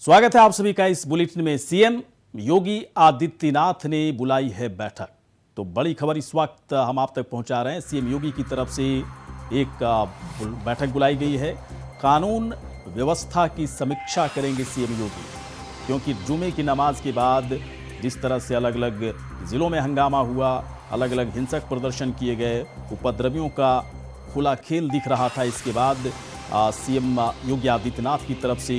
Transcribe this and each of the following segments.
स्वागत है आप सभी का इस बुलेटिन में। सीएम योगी आदित्यनाथ ने बुलाई है बैठक। तो बड़ी खबर इस वक्त हम आप तक पहुंचा रहे हैं। सीएम योगी की तरफ से एक बैठक बुलाई गई है। कानून व्यवस्था की समीक्षा करेंगे सीएम योगी, क्योंकि जुमे की नमाज के बाद जिस तरह से अलग अलग जिलों में हंगामा हुआ, अलग अलग हिंसक प्रदर्शन किए गए, उपद्रवियों का खुला खेल दिख रहा था। इसके बाद सीएम योगी आदित्यनाथ की तरफ से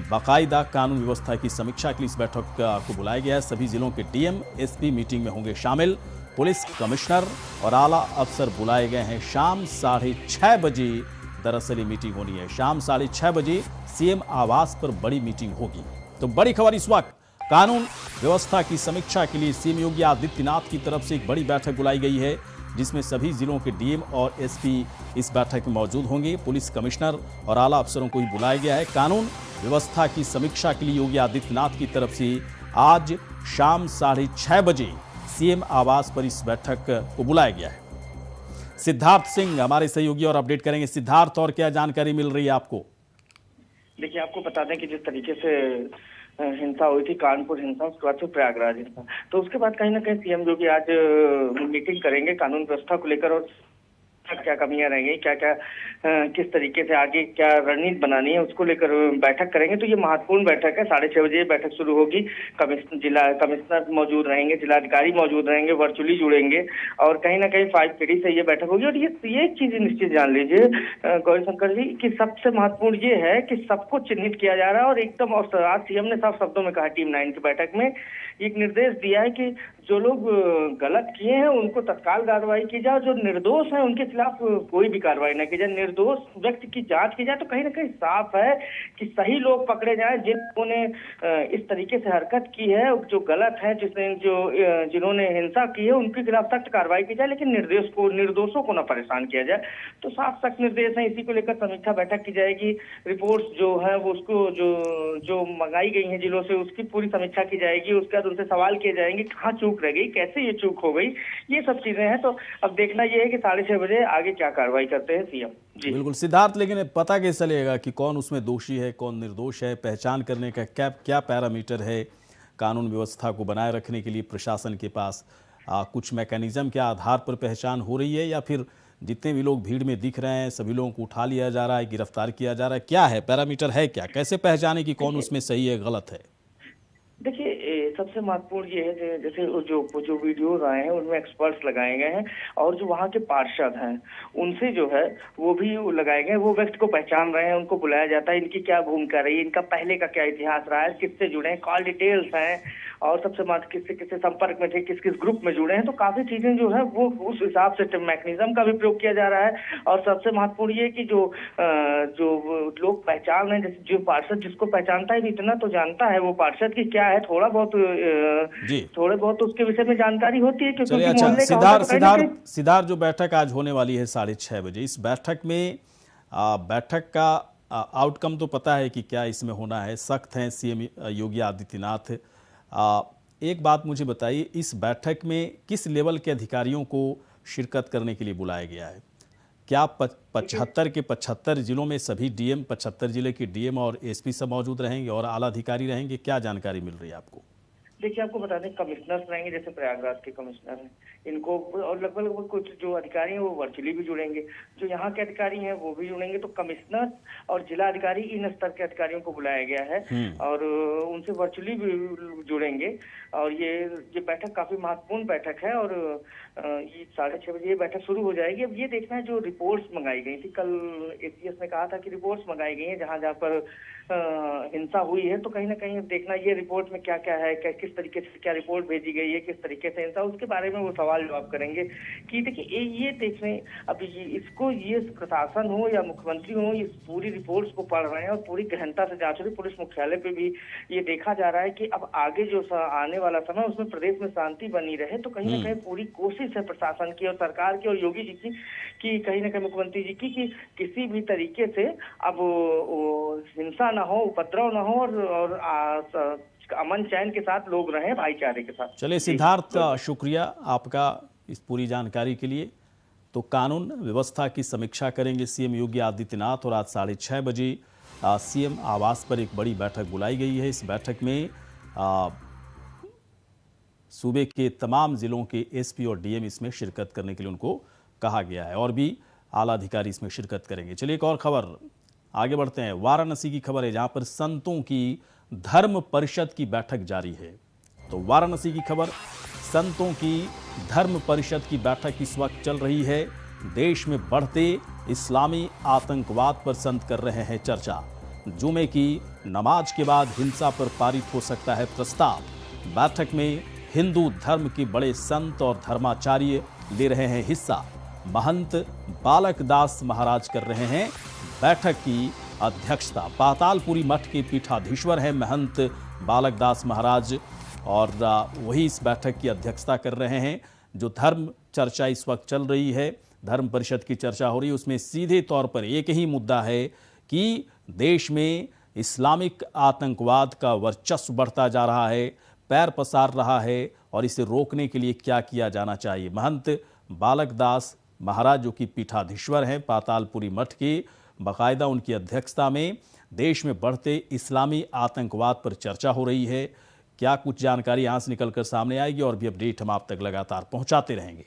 बाकायदा कानून व्यवस्था की समीक्षा के लिए इस बैठक को बुलाया गया है। सभी जिलों के डीएम, एसपी मीटिंग में होंगे शामिल। पुलिस कमिश्नर और आला अफसर बुलाए गए हैं। शाम 6:30 बजे दरअसल ये मीटिंग होनी है। शाम 6:30 बजे सीएम आवास पर बड़ी मीटिंग होगी। तो बड़ी खबर इस वक्त, कानून व्यवस्था की समीक्षा के लिए सीएम योगी आदित्यनाथ की तरफ से एक बड़ी बैठक बुलाई गई है, जिसमें सभी जिलों के डीएम और एसपी इस बैठक में मौजूद होंगे। पुलिस कमिश्नर और आला अफसरों को भी बुलाया गया है। कानून व्यवस्था की समीक्षा के लिए योगी आदित्यनाथ की तरफ से आज शाम 6:30 बजे सीएम आवास पर इस बैठक को बुलाया गया है। सिद्धार्थ सिंह हमारे सहयोगी और अपडेट करेंगे। सिद्धार्थ, और क्या जानकारी मिल रही है आपको? देखिए, आपको बता दें कि जिस तरीके से हिंसा हुई थी, कानपुर हिंसा, उसके बाद फिर प्रयागराज हिंसा, तो उसके बाद कहीं ना कहीं सीएम योगी आज मीटिंग करेंगे कानून व्यवस्था को लेकर, और क्या कमियां रहेंगी, क्या क्या किस तरीके से आगे क्या रणनीति बनानी है, उसको लेकर बैठक करेंगे। तो ये महत्वपूर्ण बैठक है। 6:30 बजे बैठक शुरू होगी। जिला कमिश्नर मौजूद रहेंगे, जिलाधिकारी मौजूद रहेंगे, वर्चुअली जुड़ेंगे, और कहीं ना कहीं 5 से ये बैठक होगी। और ये एक चीज निश्चित जान लीजिए गौरीशंकर जी, कि सबसे महत्वपूर्ण ये है कि सबको चिन्हित किया जा रहा है, और एकदम, और आज सीएम ने साफ शब्दों में कहा टीम 9 की बैठक में एक निर्देश दिया है कि जो लोग गलत किए हैं उनको तत्काल कार्रवाई की जाए, जो निर्दोष हैं उनके खिलाफ कोई भी कार्रवाई न की जाए, निर्दोष व्यक्ति की जांच की जाए। तो कहीं ना कहीं साफ है कि सही लोग पकड़े जाएं, जिन लोगों ने इस तरीके से हरकत की है, जो गलत है, जिन्होंने हिंसा की है, उनके खिलाफ सख्त कार्रवाई की जाए, लेकिन निर्दोषों को न परेशान किया जाए। तो साफ सख्त निर्देश है। इसी को लेकर समीक्षा बैठक की जाएगी। रिपोर्ट्स जो है वो उसको जो मंगाई गई है जिलों से, उसकी पूरी समीक्षा की जाएगी। उसके बाद उनसे सवाल किए जाएंगे कहाँ चूक रह गई, कैसे ये चूक हो गई, ये सब चीजें हैं। तो अब देखना ये है कि 6:30 बजे आगे क्या कार्रवाई करते हैं सीएम जी। बिल्कुल सिद्धार्थ, लेकिन पता कैसे चलेगा कि कौन उसमें दोषी है, कौन निर्दोष है? पहचान करने का क्या पैरामीटर है कानून व्यवस्था को बनाए रखने के लिए प्रशासन के पास? कुछ मैकेनिज्म के आधार पर पहचान हो रही है, या फिर जितने भी लोग भीड़ में दिख रहे हैं सभी लोगों को उठा लिया जा रहा है, गिरफ्तार किया जा रहा है? क्या है पैरामीटर, है क्या? कैसे पहचाने कि कौन उसमें सही है, गलत है? देखिए, सबसे महत्वपूर्ण ये है, जैसे जो वीडियोज आए हैं उनमें एक्सपर्ट्स लगाए गए हैं, और जो वहाँ के पार्षद हैं उनसे जो है वो भी लगाए गए हैं। वो व्यक्ति को पहचान रहे हैं, उनको बुलाया जाता है, इनकी क्या भूमिका रही, इनका पहले का क्या इतिहास रहा है, किससे जुड़े हैं, कॉल डिटेल्स हैं, और सबसे महत्व किससे संपर्क में थे, किस किस ग्रुप में जुड़े हैं। तो काफी चीजें जो है वो उस हिसाब से मैकेनिज्म का भी प्रयोग किया जा रहा है। और सबसे महत्वपूर्ण ये कि जो लोग पहचान रहे हैं, जैसे जो पार्षद जिसको पहचानता है, इतना तो जानता है वो पार्षद की क्या है, थोड़े बहुत उसके विषय में जानकारी होती है, क्योंकि अच्छा, सिद्धार्थ जो बैठक आज होने वाली है 6:30 बजे, इस बैठक में बैठक का आउटकम तो पता है कि क्या इसमें होना है? सख्त हैं सीएम योगी आदित्यनाथ। एक बात मुझे बताइए, इस बैठक में किस लेवल के अधिकारियों को शिरकत करने के लिए बुलाया गया है? क्या 75 के 75 जिलों में सभी डीएम, 75 जिले के डीएम और एसपी सब मौजूद रहेंगे और आला अधिकारी रहेंगे? क्या जानकारी मिल रही है आपको? देखिए, आपको बता दें कमिश्नर्स रहेंगे, जैसे प्रयागराज के कमिश्नर हैं, इनको, और लगभग कुछ जो अधिकारी हैं वो वर्चुअली भी जुड़ेंगे, जो यहाँ के अधिकारी हैं वो भी जुड़ेंगे। तो कमिश्नर और जिला अधिकारी, इन स्तर के अधिकारियों को बुलाया गया है, और उनसे वर्चुअली भी जुड़ेंगे। और ये बैठक काफी महत्वपूर्ण बैठक है, और ये 6:30 बजे ये बैठक शुरू हो जाएगी। अब ये देखना है, जो रिपोर्ट्स मंगाई गई थी, कल एसीएस ने कहा था कि रिपोर्ट्स मंगाई गई हैं जहाँ पर हिंसा हुई है, तो कहीं ना कहीं देखना ये रिपोर्ट में क्या क्या है, किस तरीके से क्या रिपोर्ट भेजी गई है, किस तरीके से हिंसा, उसके बारे में वो सवाल जवाब करेंगे। कि देखिए, ये देखने अभी ये प्रशासन हो या मुख्यमंत्री हो, ये पूरी रिपोर्ट्स को पढ़ रहे हैं और पूरी गहनता से जांच रही। पुलिस मुख्यालय पे भी ये देखा जा रहा है कि अब आगे जो आने वाला समय उसमें प्रदेश में शांति बनी रहे। तो कहीं ना कहीं पूरी कोशिश है प्रशासन की और सरकार की और योगी जी की कहीं ना कहीं मुख्यमंत्री जी की, कि किसी भी तरीके से अब हिंसा ना हो, उपद्रव ना हो, और अमन चैन के साथ लोग रहें, भाईचारे के साथ। चलिए सिद्धार्थ, शुक्रिया आपका इस पूरी जानकारी के लिए। तो कानून व्यवस्था की समीक्षा करेंगे सीएम योगी आदित्यनाथ, और आज 6:30 बजे सीएम आवास पर एक बड़ी बैठक बुलाई गई है। इस बैठक में सूबे के तमाम जिलों के एसपी और डीएम इसमें शिरकत करने के लिए उनको कहा गया है और भी आला अधिकारी इसमें शिरकत करेंगे। चलिए एक और खबर आगे बढ़ते हैं। वाराणसी की खबर है, जहां पर संतों की धर्म परिषद की बैठक जारी है। तो वाराणसी की खबर, संतों की धर्म परिषद की बैठक इस वक्त चल रही है। देश में बढ़ते इस्लामी आतंकवाद पर संत कर रहे हैं चर्चा। जुमे की नमाज के बाद हिंसा पर पारित हो सकता है प्रस्ताव। बैठक में हिंदू धर्म के बड़े संत और धर्माचार्य ले रहे हैं हिस्सा। महंत बालक दास महाराज कर रहे हैं बैठक की अध्यक्षता। पातालपुरी मठ के पीठाधीश्वर हैं महंत बालक दास महाराज और वही इस बैठक की अध्यक्षता कर रहे हैं। जो धर्म चर्चा इस वक्त चल रही है, धर्म परिषद की चर्चा हो रही है, उसमें सीधे तौर पर एक ही मुद्दा है कि देश में इस्लामिक आतंकवाद का वर्चस्व बढ़ता जा रहा है, पैर पसार रहा है और इसे रोकने के लिए क्या किया जाना चाहिए। महंत बालक दास महाराज जो कि पीठाधीश्वर हैं पातालपुरी मठ के, बाकायदा उनकी अध्यक्षता में देश में बढ़ते इस्लामी आतंकवाद पर चर्चा हो रही है। क्या कुछ जानकारी यहाँ से निकलकर सामने आएगी और भी अपडेट हम आप तक लगातार पहुँचाते रहेंगे।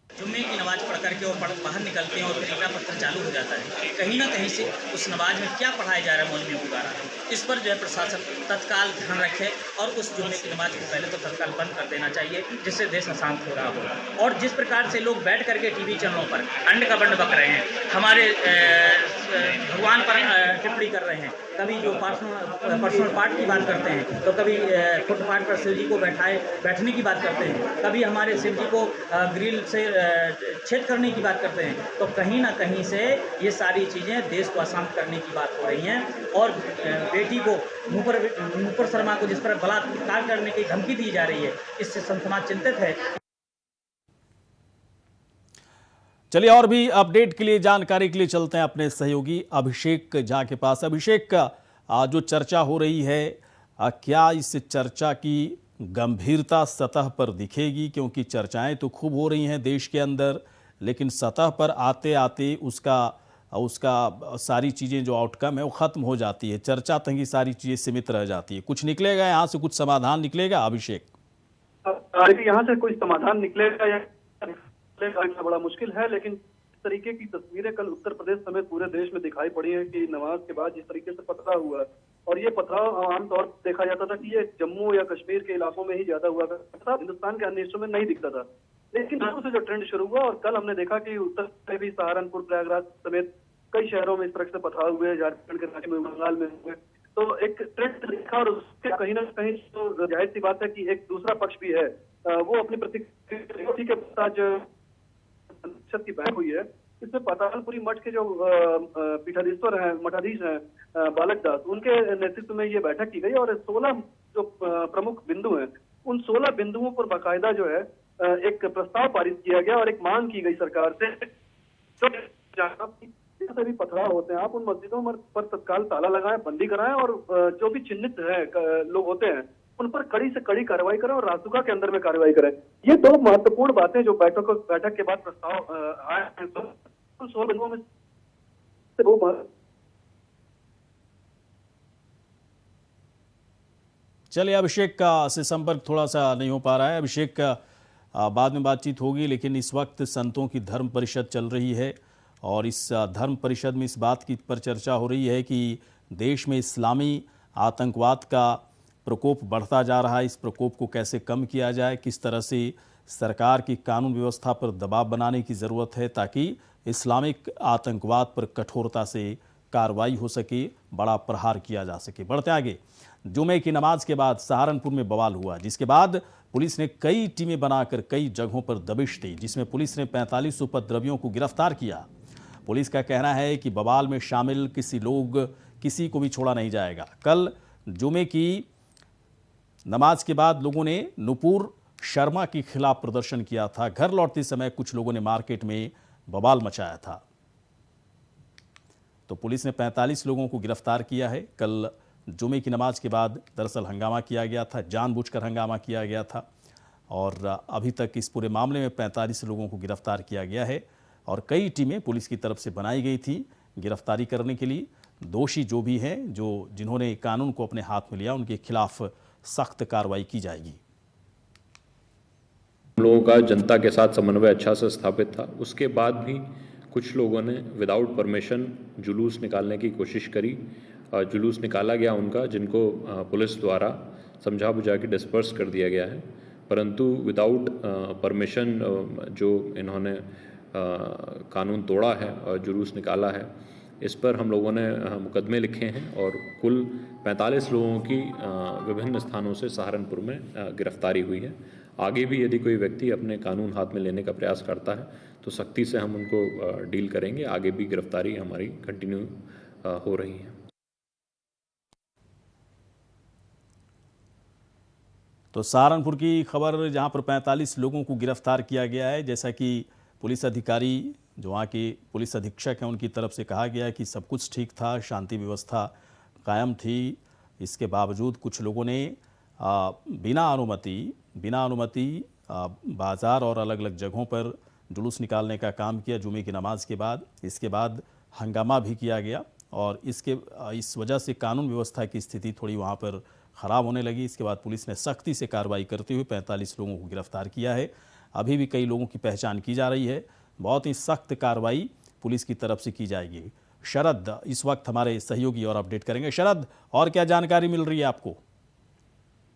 जुम्मे की नमाज पढ़ करके वो बाहर निकलते हैं और फिर इकरा पत्थर चालू हो जाता है। कहीं ना कहीं से उस नमाज में क्या पढ़ाया जा रहा है मौलवियों के द्वारा, इस पर जो है प्रशासन तत्काल ध्यान रखे और उस जुम्मे की नमाज को पहले तो तत्काल बंद कर देना चाहिए, जिससे देश अशांत हो रहा हो। और जिस प्रकार से लोग बैठ करके टीवी चैनलों पर अंड का बंड बक रहे हैं, हमारे भगवान पर टिप्पणी कर रहे हैं, कभी जो पर्सनल पार्ट की बात करते हैं तो कभी फुटपाथ पर शिव जी को बैठने की बात करते हैं, कभी हमारे शिव जी को ग्रिल से छेद करने की बात करते हैं। तो कहीं ना कहीं से ये सारी चीज़ें देश को अशांत करने की बात हो रही हैं और बेटी को नूपुर शर्मा को जिस पर बलात्कार करने की धमकी दी जा रही है, इससे समाज चिंतित है। चलिए और भी अपडेट के लिए, जानकारी के लिए चलते हैं अपने सहयोगी अभिषेक झा के पास। अभिषेक, जो चर्चा हो रही है, क्या इस चर्चा की गंभीरता सतह पर दिखेगी? क्योंकि चर्चाएं तो खूब हो रही हैं देश के अंदर, लेकिन सतह पर आते आते उसका सारी चीज़ें जो आउटकम है वो ख़त्म हो जाती है। चर्चा तक ही सारी चीज़ें सीमित रह जाती है। कुछ निकलेगा यहाँ से, कुछ समाधान निकलेगा अभिषेक? यहाँ से कोई समाधान निकलेगा या बड़ा मुश्किल है, लेकिन इस तरीके की तस्वीरें कल उत्तर प्रदेश समेत पूरे देश में दिखाई पड़ी है कि नमाज के बाद जिस तरीके से पथराव हुआ, और ये पथराव आमतौर पर देखा जाता था कि ये जम्मू या कश्मीर के इलाकों में ही ज्यादा हुआ करता था, हिंदुस्तान के अन्य हिस्सों में नहीं दिखता था। लेकिन शुरू से जो ट्रेंड शुरू हुआ और कल हमने देखा कि उत्तर में भी सहारनपुर, प्रयागराज समेत कई शहरों में इस तरह से पथराव हुए, झारखंड के राज्य में, बंगाल में हुए। तो एक ट्रेंड दिखा और उसके कहीं ना कहीं तो जाहिर सी बात है कि एक दूसरा पक्ष भी है, वो अपनी प्रतिक्रिया के साथ की बैठक हुई है। इसमें पातालपुरी मठ के जो पीठाधीश्वर हैं, मठाधीश हैं बालक दास, उनके नेतृत्व में ये बैठक की गई और 16 जो प्रमुख बिंदु हैं, उन 16 बिंदुओं पर बाकायदा जो है एक प्रस्ताव पारित किया गया और एक मांग की गई सरकार से, जो भी पथराव होते हैं आप उन मस्जिदों पर तत्काल ताला लगाएं, बंदी कराएं और जो भी चिन्हित है लोग होते हैं उन पर कड़ी से कड़ी कार्रवाई करें और रासुका के अंदर में कार्रवाई करें। ये दो महत्वपूर्ण बातें जो बैठक के बाद प्रस्ताव आए हैं, तो 16 बिंदुओं में से वो। चलिए, अभिषेक का से संपर्क थोड़ा सा नहीं हो पा रहा है। अभिषेक का बाद में बातचीत होगी, लेकिन इस वक्त संतों की धर्म परिषद चल रही है और इस धर्म परिषद में इस बात की पर चर्चा हो रही है कि देश में इस्लामी आतंकवाद का प्रकोप बढ़ता जा रहा है। इस प्रकोप को कैसे कम किया जाए, किस तरह से सरकार की कानून व्यवस्था पर दबाव बनाने की ज़रूरत है ताकि इस्लामिक आतंकवाद पर कठोरता से कार्रवाई हो सके, बड़ा प्रहार किया जा सके। बढ़ते आगे, जुमे की नमाज के बाद सहारनपुर में बवाल हुआ, जिसके बाद पुलिस ने कई टीमें बनाकर कई जगहों पर दबिश दी, जिसमें पुलिस ने 45 उपद्रवियों को गिरफ्तार किया। पुलिस का कहना है कि बवाल में शामिल किसी को भी छोड़ा नहीं जाएगा। कल जुमे की नमाज के बाद लोगों ने नुपुर शर्मा के खिलाफ प्रदर्शन किया था। घर लौटते समय कुछ लोगों ने मार्केट में बवाल मचाया था। तो पुलिस ने 45 लोगों को गिरफ्तार किया है। कल जुमे की नमाज के बाद दरअसल हंगामा किया गया था, जानबूझकर हंगामा किया गया था और अभी तक इस पूरे मामले में 45 लोगों को गिरफ्तार किया गया है और कई टीमें पुलिस की तरफ से बनाई गई थी गिरफ्तारी करने के लिए। दोषी जो भी हैं, जिन्होंने कानून को अपने हाथ में लिया, उनके खिलाफ सख्त कार्रवाई की जाएगी। हम लोगों का जनता के साथ समन्वय अच्छा से स्थापित था। उसके बाद भी कुछ लोगों ने विदाउट परमिशन जुलूस निकालने की कोशिश करी। जुलूस निकाला गया उनका, जिनको पुलिस द्वारा समझा बुझा के डिस्पर्स कर दिया गया है, परंतु विदाउट परमिशन जो इन्होंने कानून तोड़ा है और जुलूस निकाला है, इस पर हम लोगों ने मुकदमे लिखे हैं और कुल 45 लोगों की विभिन्न स्थानों से सहारनपुर में गिरफ्तारी हुई है। आगे भी यदि कोई व्यक्ति अपने कानून हाथ में लेने का प्रयास करता है तो सख्ती से हम उनको डील करेंगे। आगे भी गिरफ्तारी हमारी कंटिन्यू हो रही है। तो सहारनपुर की खबर, जहां पर 45 लोगों को गिरफ्तार किया गया है। जैसा कि पुलिस अधिकारी, जो वहाँ के पुलिस अधीक्षक हैं, उनकी तरफ से कहा गया है कि सब कुछ ठीक था, शांति व्यवस्था कायम थी। इसके बावजूद कुछ लोगों ने बिना अनुमति बाज़ार और अलग अलग जगहों पर जुलूस निकालने का काम किया जुमे की नमाज के बाद। इसके बाद हंगामा भी किया गया और इस वजह से कानून व्यवस्था की स्थिति थोड़ी वहाँ पर ख़राब होने लगी। इसके बाद पुलिस ने सख्ती से कार्रवाई करते हुए 45 लोगों को गिरफ्तार किया है। अभी भी कई लोगों की पहचान की जा रही है। बहुत ही सख्त कार्रवाई पुलिस की तरफ से की जाएगी। शरद इस वक्त हमारे सहयोगी और अपडेट करेंगे। शरद, और क्या जानकारी मिल रही है आपको?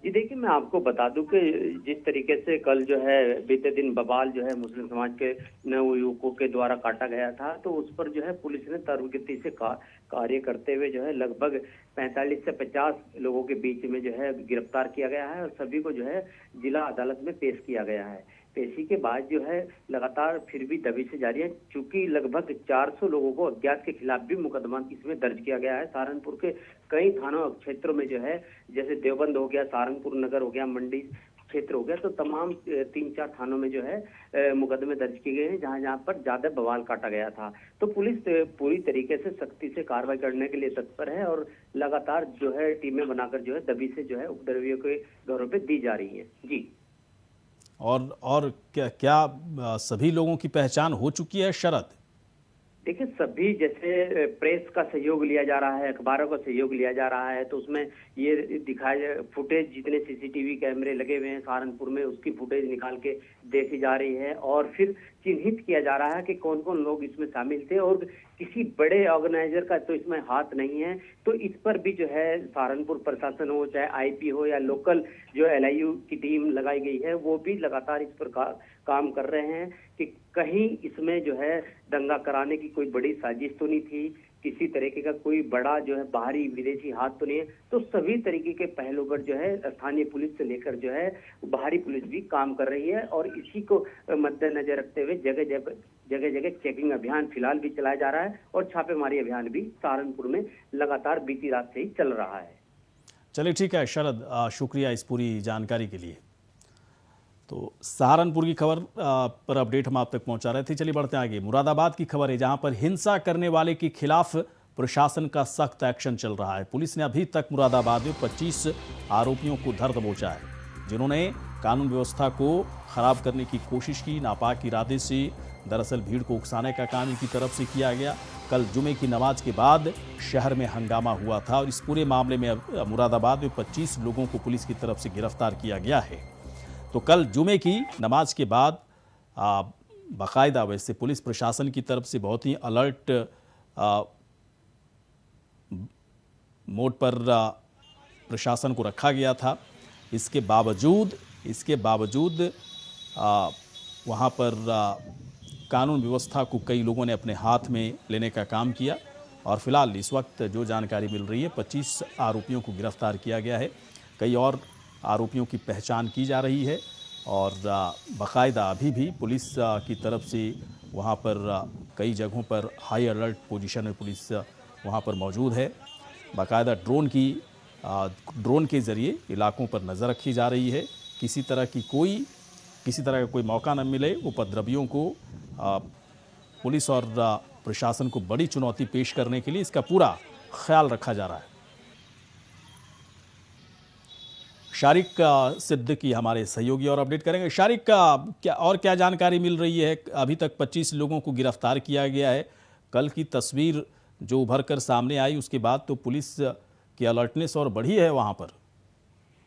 जी देखिए, मैं आपको बता दूं कि जिस तरीके से कल जो है बीते दिन बवाल जो है मुस्लिम समाज के नव युवकों के द्वारा काटा गया था, तो उस पर जो है पुलिस ने तर्कगति से कार्य करते हुए जो है लगभग 45 से 50 लोगों के बीच में जो है गिरफ्तार किया गया है और सभी को जो है जिला अदालत में पेश किया गया है। पेशी के बाद जो है लगातार फिर भी दबिश जारी है, चूंकि लगभग 400 लोगों को अज्ञात के खिलाफ भी मुकदमा इसमें दर्ज किया गया है। सहारनपुर के कई थानों और क्षेत्रों में जो है, जैसे देवबंद हो गया, सहारनपुर नगर हो गया, मंडी क्षेत्र हो गया, तो तमाम 3-4 थानों में जो है मुकदमे दर्ज किए गए हैं जहां जहां पर ज्यादा बवाल काटा गया था। तो पुलिस पूरी तरीके से सख्ती से कार्रवाई करने के लिए तत्पर है और लगातार जो है टीमें बनाकर जो है दबिशें जो है उपद्रवियों के घरों पे दी जा रही है। जी, और क्या सभी लोगों की पहचान हो चुकी है शरद? देखिए, सभी जैसे प्रेस का सहयोग लिया जा रहा है, अखबारों का सहयोग लिया जा रहा है, तो उसमें ये दिखाया फुटेज, जितने सीसीटीवी कैमरे लगे हुए हैं सहारनपुर में, उसकी फुटेज निकाल के देखी जा रही है और फिर चिन्हित किया जा रहा है कि कौन कौन लोग इसमें शामिल थे और किसी बड़े ऑर्गेनाइजर का तो इसमें हाथ नहीं है। तो इस पर भी जो है सहारनपुर प्रशासन हो, चाहे आईपी हो या लोकल जो एलआईयू की टीम लगाई गई है, वो भी लगातार इस पर काम कर रहे हैं कि कहीं इसमें जो है दंगा कराने की कोई बड़ी साजिश तो नहीं थी, किसी तरीके का कोई बड़ा जो है बाहरी विदेशी हाथ तो नहीं है। तो सभी तरीके के पहलू पर जो है स्थानीय पुलिस से लेकर जो है बाहरी पुलिस भी काम कर रही है और इसी को मद्देनजर रखते हुए जगह जगह चेकिंग अभियान फिलहाल भी चलाया जा रहा है और छापेमारी अभियान भी सहारनपुर में लगातार बीती रात से ही चल रहा है। चलिए ठीक है शरद, शुक्रिया इस पूरी जानकारी के लिए। तो सहारनपुर की खबर पर अपडेट हम आप तक पहुंचा रहे थे। चलिए बढ़ते हैं आगे। मुरादाबाद की खबर है, जहां पर हिंसा करने वाले के खिलाफ प्रशासन का सख्त एक्शन चल रहा है। पुलिस ने अभी तक मुरादाबाद में 25 आरोपियों को धर दबोचा है, जिन्होंने कानून व्यवस्था को खराब करने की कोशिश की। नापाक इरादे से दरअसल भीड़ को उकसाने का काम इनकी तरफ से किया गया। कल जुमे की नमाज के बाद शहर में हंगामा हुआ था और इस पूरे मामले में मुरादाबाद में 25 लोगों को पुलिस की तरफ से गिरफ्तार किया गया है। तो कल जुमे की नमाज के बाद बाकायदा वैसे पुलिस प्रशासन की तरफ से बहुत ही अलर्ट मोड पर प्रशासन को रखा गया था। इसके बावजूद वहाँ पर कानून व्यवस्था को कई लोगों ने अपने हाथ में लेने का काम किया और फिलहाल इस वक्त जो जानकारी मिल रही है 25 आरोपियों को गिरफ्तार किया गया है। कई और आरोपियों की पहचान की जा रही है और बाकायदा अभी भी पुलिस की तरफ से वहाँ पर कई जगहों पर हाई अलर्ट पोजीशन में पुलिस वहाँ पर मौजूद है। बाकायदा ड्रोन के ज़रिए इलाकों पर नज़र रखी जा रही है। किसी तरह का कोई मौका न मिले उपद्रवियों को पुलिस और प्रशासन को बड़ी चुनौती पेश करने के लिए इसका पूरा ख्याल रखा जा रहा है। शारिक सिद्दीकी हमारे सहयोगी और अपडेट करेंगे। शारिक, क्या जानकारी मिल रही है? अभी तक 25 लोगों को गिरफ्तार किया गया है। कल की तस्वीर जो उभर कर सामने आई, उसके बाद तो पुलिस की अलर्टनेस और बढ़ी है वहां पर।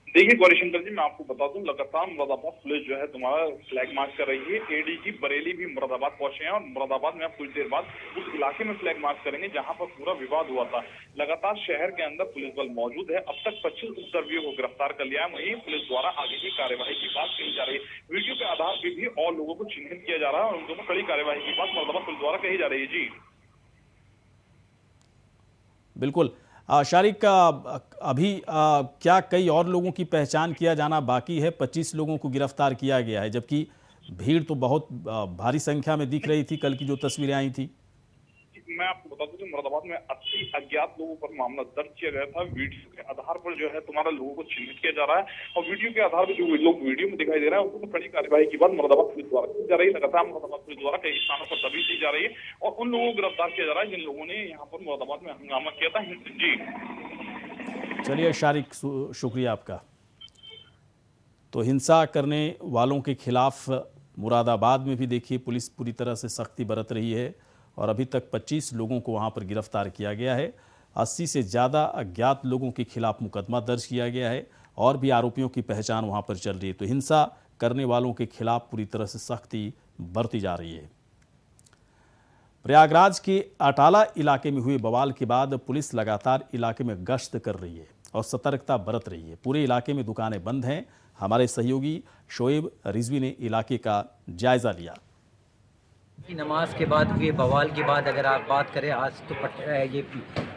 देखिए गौरीशंकर जी, मैं आपको बता दूं, लगातार मुरादाबाद पुलिस जो है तुम्हारा फ्लैग मार्च कर रही है। एडीजी बरेली भी मुरादाबाद पहुंचे हैं और मुरादाबाद में अब कुछ देर बाद उस इलाके में फ्लैग मार्च करेंगे जहां पर पूरा विवाद हुआ था। लगातार शहर के अंदर पुलिस बल मौजूद है। अब तक 25 उपद्रवियों को गिरफ्तार कर लिया है। वहीं पुलिस द्वारा आगे की कार्यवाही की बात कही जा रही है। वीडियो के आधार पर भी और लोगों को चिन्हित किया जा रहा है और उन दोनों कड़ी कार्यवाही की बात मुरादाबाद पुलिस द्वारा कही जा रही है। जी बिल्कुल। शारिक, अभी क्या कई और लोगों की पहचान किया जाना बाकी है? 25 लोगों को गिरफ्तार किया गया है, जबकि भीड़ तो बहुत भारी संख्या में दिख रही थी कल की जो तस्वीरें आई थी। मैं आपको बता दूं कि मुरादाबाद में 80 अज्ञात लोगों पर मामला दर्ज किया गया था। वीडियो के आधार पर जो है तुम्हारा लोगों को चिन्हित किया जा रहा है और वीडियो के आधार पर जो लोग वीडियो में दिखाई दे रहे हैं उनको तो कड़ी कार्यवाही की बात मुरादाबाद पुलिस द्वारा की जा रही है। लगातार मुरादाबाद पुलिस द्वारा कई स्थानों पर तभी की जा रही है और उन लोगों को गिरफ्तार किया जा रहा है जिन लोगों ने यहाँ पर मुरादाबाद में हंगामा किया था। जी चलिए शारिक, शुक्रिया आपका। तो हिंसा करने वालों के खिलाफ मुरादाबाद में भी देखिए पुलिस पूरी तरह से सख्ती बरत रही है और अभी तक 25 लोगों को वहां पर गिरफ्तार किया गया है। 80 से ज़्यादा अज्ञात लोगों के खिलाफ मुकदमा दर्ज किया गया है और भी आरोपियों की पहचान वहां पर चल रही है। तो हिंसा करने वालों के खिलाफ पूरी तरह से सख्ती बरती जा रही है। प्रयागराज के अटाला इलाके में हुए बवाल के बाद पुलिस लगातार इलाके में गश्त कर रही है और सतर्कता बरत रही है। पूरे इलाके में दुकानें बंद हैं। हमारे सहयोगी शोएब रिजवी ने इलाके का जायजा लिया। नमाज के बाद हुए बवाल के बाद अगर आप बात करें, आज तो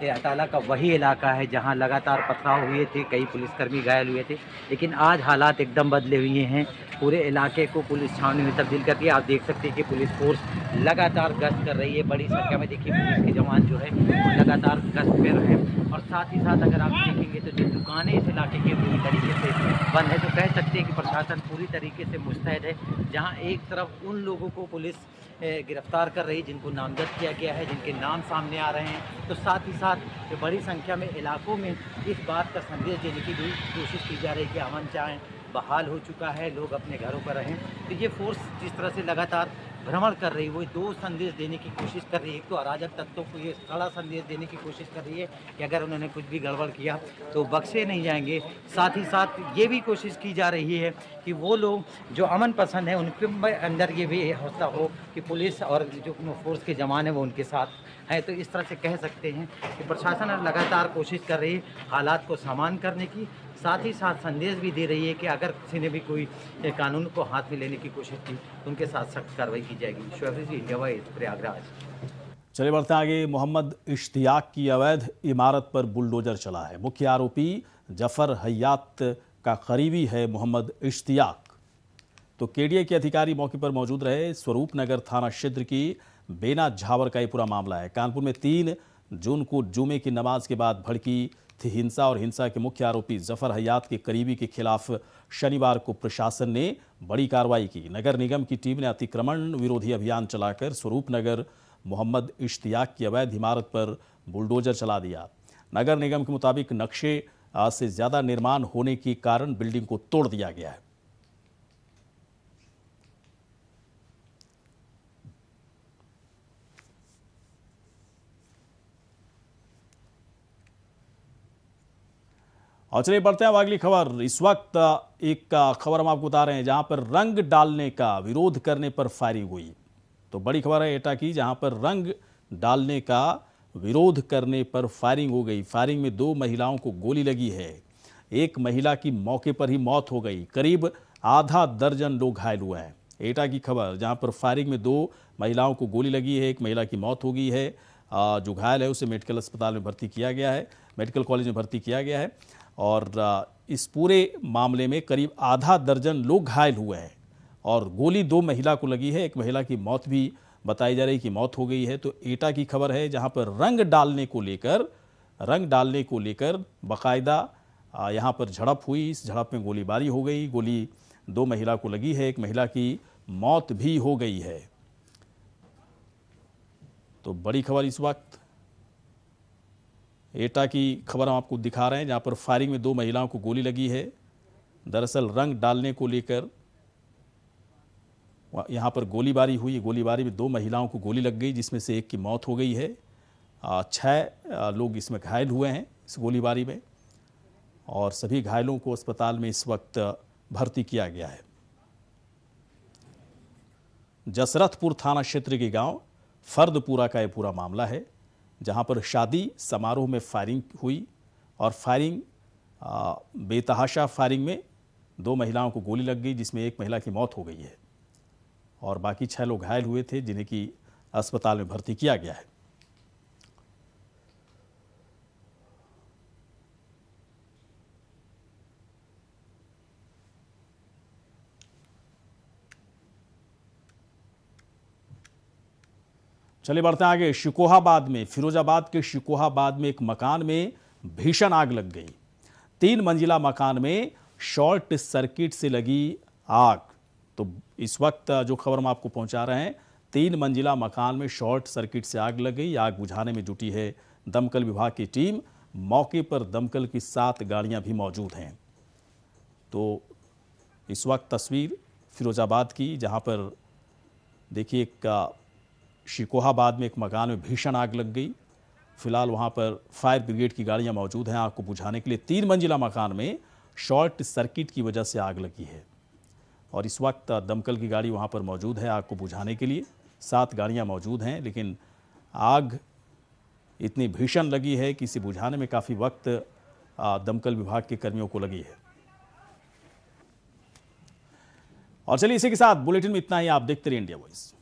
ये अटाला का वही इलाका है जहां लगातार पथराव हुए थे, कई पुलिसकर्मी घायल हुए थे, लेकिन आज हालात एकदम बदले हुए हैं। पूरे इलाके को पुलिस छावनी में तब्दील करती है। आप देख सकते हैं कि पुलिस फोर्स लगातार गश्त कर रही है। बड़ी संख्या में देखिए पुलिस के जवान जो है वो लगातार गश्त पर हैं और साथ ही साथ अगर आप देखेंगे तो जो दुकानें इस इलाके के पूरी तरीके से बंद है, तो कह सकते हैं कि प्रशासन पूरी तरीके से मुस्तैद है। जहाँ एक तरफ उन लोगों को पुलिस गिरफ्तार कर रही जिनको नामजद किया गया है, जिनके नाम सामने आ रहे हैं, तो साथ ही साथ बड़ी संख्या में इलाकों में इस बात का संदेश देने की भी कोशिश की जा रही है कि अमन चाहें बहाल हो चुका है, लोग अपने घरों पर रहें। तो ये फोर्स जिस तरह से लगातार भ्रमण कर रही है वो दो संदेश देने की कोशिश कर रही है। एक तो अराजक तत्वों को ये कड़ा संदेश देने की कोशिश कर रही है कि अगर उन्होंने कुछ भी गड़बड़ किया तो बख्शे नहीं जाएंगे। साथ ही साथ ये भी कोशिश की जा रही है कि वो लोग जो अमन पसंद है उनके अंदर ये भी हौसला हो कि पुलिस और जो फोर्स के जवान हैं वो उनके साथ हैं। तो इस तरह से कह सकते हैं कि प्रशासन लगातार कोशिश कर रही है हालात को सामान्य करने की, साथ ही साथ संदेश भी दे रही है कि अगर किसी ने भी कोई कानून को हाथ में लेने की कोशिश की तो उनके साथ सख्त कार्रवाई की जाएगी। Shoaib India wise, Prayagraj. चलिए बढ़ते आगे। मोहम्मद इश्तियाक की अवैध इमारत पर बुलडोजर चला है। मुख्य आरोपी जफर हयात का करीबी है मोहम्मद इश्तियाक। तो केडीए के अधिकारी मौके पर मौजूद रहे। स्वरूप नगर थाना क्षेत्र की बेना झावर का ये पूरा मामला है। कानपुर में 3 जून को जुमे की नमाज के बाद भड़की थी हिंसा और हिंसा के मुख्य आरोपी जफर हयात के करीबी के खिलाफ शनिवार को प्रशासन ने बड़ी कार्रवाई की। नगर निगम की टीम ने अतिक्रमण विरोधी अभियान चलाकर स्वरूप नगर मोहम्मद इश्तियाक की अवैध इमारत पर बुलडोजर चला दिया। नगर निगम के मुताबिक नक्शे से ज़्यादा निर्माण होने के कारण बिल्डिंग को तोड़ दिया गया है। और चलिए बढ़ते हैं अगली खबर। इस वक्त एक खबर हम आपको बता रहे हैं जहां पर रंग डालने का विरोध करने पर फायरिंग हुई। तो बड़ी खबर है एटा की, जहां पर रंग डालने का विरोध करने पर फायरिंग हो गई। फायरिंग में 2 महिलाओं को गोली लगी है। एक महिला की मौके पर ही मौत हो गई। करीब आधा दर्जन लोग घायल हुए हैं। एटा की खबर, जहां पर फायरिंग में 2 महिलाओं को गोली लगी है। एक महिला की मौत हो गई है। जो घायल है उसे मेडिकल अस्पताल में भर्ती किया गया है, मेडिकल कॉलेज में भर्ती किया गया है। और इस पूरे मामले में करीब आधा दर्जन लोग घायल हुए हैं और गोली 2 महिला को लगी है। एक महिला की मौत भी बताई जा रही कि मौत हो गई है। तो एटा की खबर है जहां पर रंग डालने को लेकर बाकायदा यहां पर झड़प हुई। इस झड़प में गोलीबारी हो गई। गोली 2 महिला को लगी है। एक महिला की मौत भी हो गई है। तो बड़ी खबर इस वक्त एटा की खबर हम आपको दिखा रहे हैं जहां पर फायरिंग में 2 महिलाओं को गोली लगी है। दरअसल रंग डालने को लेकर यहां पर गोलीबारी हुई। गोलीबारी में 2 महिलाओं को गोली लग गई जिसमें से एक की मौत हो गई है। 6 लोग इसमें घायल हुए हैं इस गोलीबारी में, और सभी घायलों को अस्पताल में इस वक्त भर्ती किया गया है। जसरथपुर थाना क्षेत्र के गांव फर्दपुरा का यह पूरा मामला है, जहां पर शादी समारोह में फायरिंग हुई और बेतहाशा फायरिंग में 2 महिलाओं को गोली लग गई, जिसमें एक महिला की मौत हो गई है और बाकी 6 लोग घायल हुए थे, जिन्हें की अस्पताल में भर्ती किया गया है। चलिए बढ़ते हैं आगे। शिकोहाबाद में, फिरोजाबाद के शिकोहाबाद में एक मकान में भीषण आग लग गई। 3 मंजिला मकान में शॉर्ट सर्किट से लगी आग। तो इस वक्त जो खबर हम आपको पहुंचा रहे हैं, 3 मंजिला मकान में शॉर्ट सर्किट से आग लग गई। आग बुझाने में जुटी है दमकल विभाग की टीम। मौके पर दमकल की 7 गाड़ियां भी मौजूद हैं। तो इस वक्त तस्वीर फिरोजाबाद की, जहां पर देखिए एक शिकोहाबाद में एक मकान में भीषण आग लग गई। फिलहाल वहां पर फायर ब्रिगेड की गाड़ियां मौजूद हैं आग को बुझाने के लिए। 3 मंजिला मकान में शॉर्ट सर्किट की वजह से आग लगी है और इस वक्त दमकल की गाड़ी वहां पर मौजूद है आग को बुझाने के लिए। 7 गाड़ियां मौजूद हैं, लेकिन आग इतनी भीषण लगी है कि इसे बुझाने में काफ़ी वक्त दमकल विभाग के कर्मियों को लगी है। और चलिए इसी के साथ बुलेटिन में इतना ही। आप देखते रहिए इंडिया वॉइस।